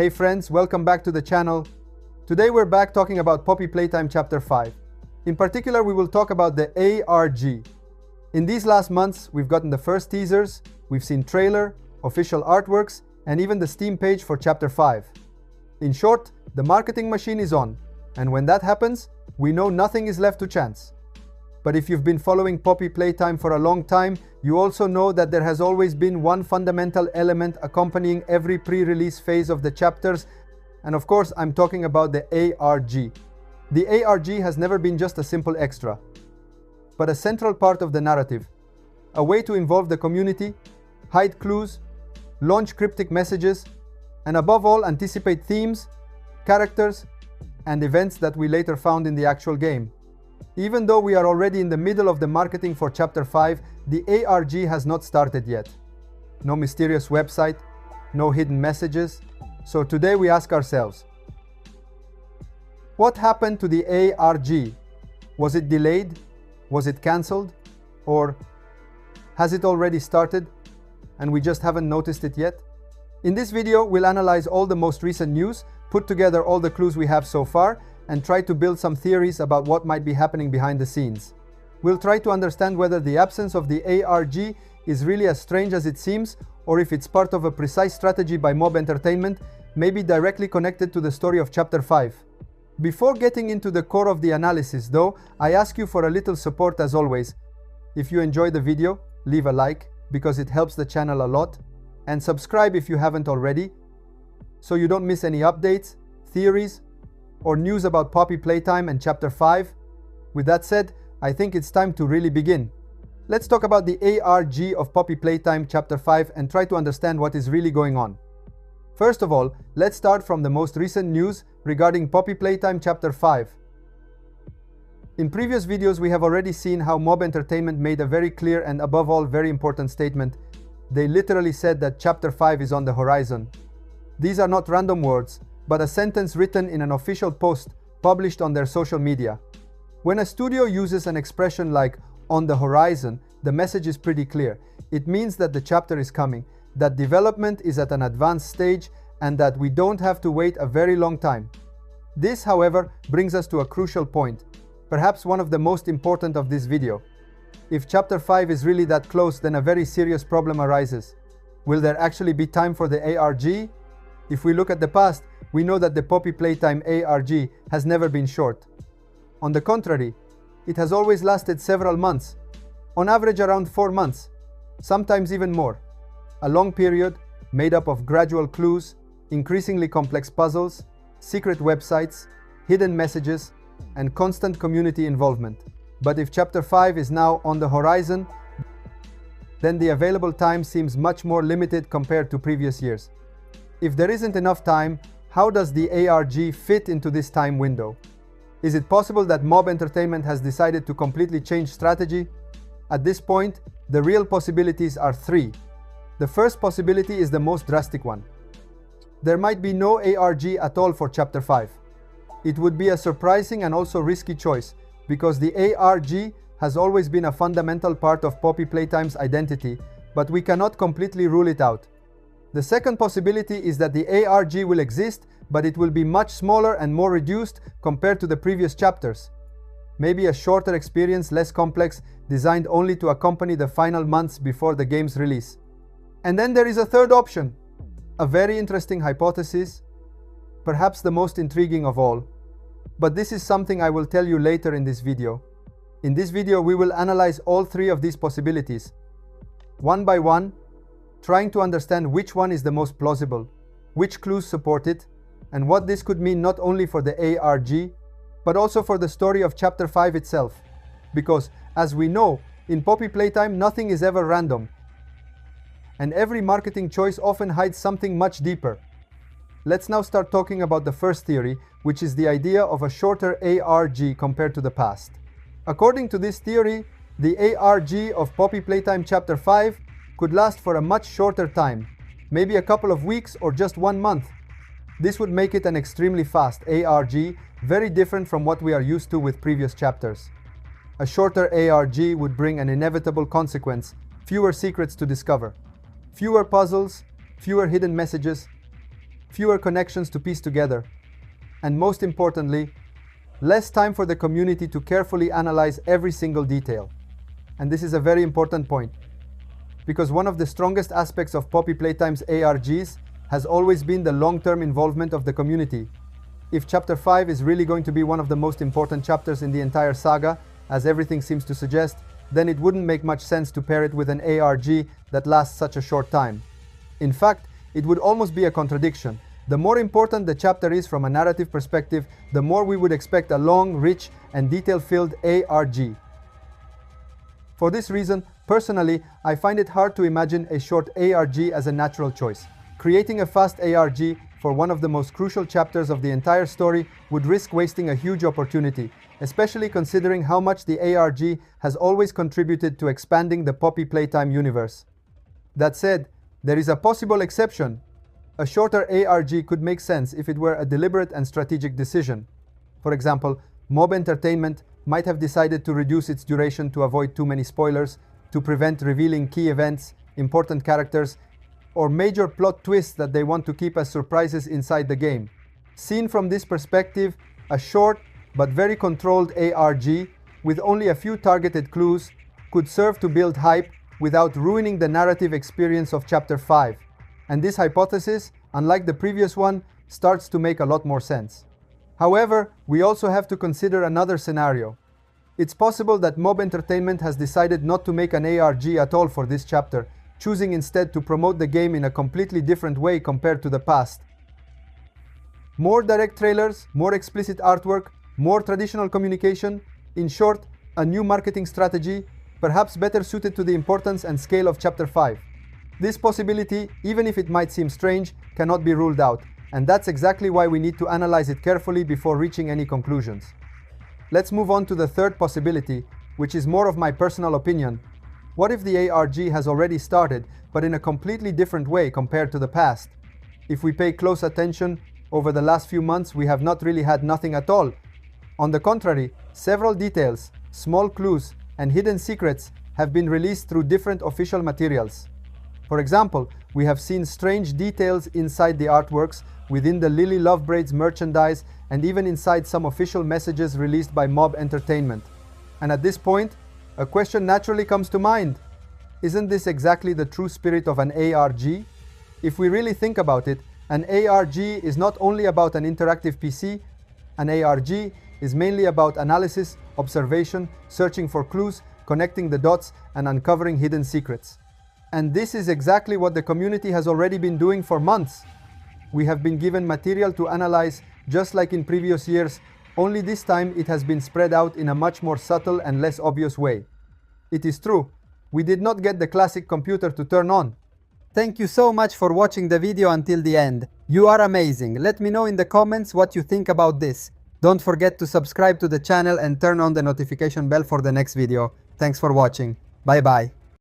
Hey friends, welcome back to the channel. Today we're back talking about Poppy Playtime Chapter 5. In particular, we will talk about the ARG. In these last months, we've gotten the first teasers, we've seen trailer, official artworks, and even the Steam page for Chapter 5. In short, the marketing machine is on, and when that happens, we know nothing is left to chance. But if you've been following Poppy Playtime for a long time, you also know that there has always been one fundamental element accompanying every pre-release phase of the chapters, and of course I'm talking about the ARG. The ARG has never been just a simple extra, but a central part of the narrative, a way to involve the community, hide clues, launch cryptic messages, and above all anticipate themes, characters, and events that we later found in the actual game. Even though we are already in the middle of the marketing for Chapter 5, the ARG has not started yet. No mysterious website, no hidden messages. So today we ask ourselves, what happened to the ARG? Was it delayed? Was it cancelled? Or has it already started and we just haven't noticed it yet? In this video, we'll analyze all the most recent news, put together all the clues we have so far, and try to build some theories about what might be happening behind the scenes. We'll try to understand whether the absence of the ARG is really as strange as it seems, or if it's part of a precise strategy by Mob Entertainment, maybe directly connected to the story of Chapter 5. Before getting into the core of the analysis though, I ask you for a little support as always. If you enjoyed the video, leave a like, because it helps the channel a lot, and subscribe if you haven't already, so you don't miss any updates, theories, or news about Poppy Playtime and Chapter 5. With that said, I think it's time to really begin. Let's talk about the ARG of Poppy Playtime Chapter 5 and try to understand what is really going on. First of all, let's start from the most recent news regarding Poppy Playtime Chapter 5. In previous videos, we have already seen how Mob Entertainment made a very clear and above all very important statement. They literally said that Chapter 5 is on the horizon. These are not random words, but a sentence written in an official post published on their social media. When a studio uses an expression like "on the horizon," the message is pretty clear. It means that the chapter is coming, that development is at an advanced stage, and that we don't have to wait a very long time. This, however, brings us to a crucial point, perhaps one of the most important of this video. If Chapter 5 is really that close, then a very serious problem arises. Will there actually be time for the ARG? If we look at the past, we know that the Poppy Playtime ARG has never been short. On the contrary, it has always lasted several months, on average around 4 months, sometimes even more. A long period made up of gradual clues, increasingly complex puzzles, secret websites, hidden messages, and constant community involvement. But if Chapter 5 is now on the horizon, then the available time seems much more limited compared to previous years. If there isn't enough time, how does the ARG fit into this time window? Is it possible that Mob Entertainment has decided to completely change strategy? At this point, the real possibilities are 3. The first possibility is the most drastic one. There might be no ARG at all for Chapter 5. It would be a surprising and also risky choice, because the ARG has always been a fundamental part of Poppy Playtime's identity, but we cannot completely rule it out. The second possibility is that the ARG will exist, but it will be much smaller and more reduced compared to the previous chapters. Maybe a shorter experience, less complex, designed only to accompany the final months before the game's release. And then there is a third option, a very interesting hypothesis, perhaps the most intriguing of all. But this is something I will tell you later in this video. In this video, we will analyze all 3 of these possibilities, one by one, trying to understand which one is the most plausible, which clues support it, and what this could mean not only for the ARG, but also for the story of Chapter 5 itself. Because, as we know, in Poppy Playtime nothing is ever random, and every marketing choice often hides something much deeper. Let's now start talking about the first theory, which is the idea of a shorter ARG compared to the past. According to this theory, the ARG of Poppy Playtime Chapter 5 could last for a much shorter time, maybe a couple of weeks or just 1 month. This would make it an extremely fast ARG, very different from what we are used to with previous chapters. A shorter ARG would bring an inevitable consequence, fewer secrets to discover, fewer puzzles, fewer hidden messages, fewer connections to piece together, and most importantly, less time for the community to carefully analyze every single detail. And this is a very important point, because one of the strongest aspects of Poppy Playtime's ARGs has always been the long-term involvement of the community. If Chapter 5 is really going to be one of the most important chapters in the entire saga, as everything seems to suggest, then it wouldn't make much sense to pair it with an ARG that lasts such a short time. In fact, it would almost be a contradiction. The more important the chapter is from a narrative perspective, the more we would expect a long, rich, and detail-filled ARG. For this reason, personally, I find it hard to imagine a short ARG as a natural choice. Creating a fast ARG for one of the most crucial chapters of the entire story would risk wasting a huge opportunity, especially considering how much the ARG has always contributed to expanding the Poppy Playtime universe. That said, there is a possible exception. A shorter ARG could make sense if it were a deliberate and strategic decision. For example, Mob Entertainment might have decided to reduce its duration to avoid too many spoilers, to prevent revealing key events, important characters, or major plot twists that they want to keep as surprises inside the game. Seen from this perspective, a short but very controlled ARG with only a few targeted clues could serve to build hype without ruining the narrative experience of Chapter 5. And this hypothesis, unlike the previous one, starts to make a lot more sense. However, we also have to consider another scenario. It's possible that Mob Entertainment has decided not to make an ARG at all for this chapter, choosing instead to promote the game in a completely different way compared to the past. More direct trailers, more explicit artwork, more traditional communication, in short, a new marketing strategy, perhaps better suited to the importance and scale of Chapter 5. This possibility, even if it might seem strange, cannot be ruled out, and that's exactly why we need to analyze it carefully before reaching any conclusions. Let's move on to the third possibility, which is more of my personal opinion. What if the ARG has already started, but in a completely different way compared to the past? If we pay close attention, over the last few months we have not really had nothing at all. On the contrary, several details, small clues, and hidden secrets have been released through different official materials. For example, we have seen strange details inside the artworks, within the Lily Lovebraids merchandise, and even inside some official messages released by Mob Entertainment. And at this point, a question naturally comes to mind. Isn't this exactly the true spirit of an ARG? If we really think about it, an ARG is not only about an interactive PC. An ARG is mainly about analysis, observation, searching for clues, connecting the dots, and uncovering hidden secrets. And this is exactly what the community has already been doing for months. We have been given material to analyze just like in previous years, only this time it has been spread out in a much more subtle and less obvious way. It is true, we did not get the classic computer to turn on. Thank you so much for watching the video until the end. You are amazing. Let me know in the comments what you think about this. Don't forget to subscribe to the channel and turn on the notification bell for the next video. Thanks for watching. Bye bye.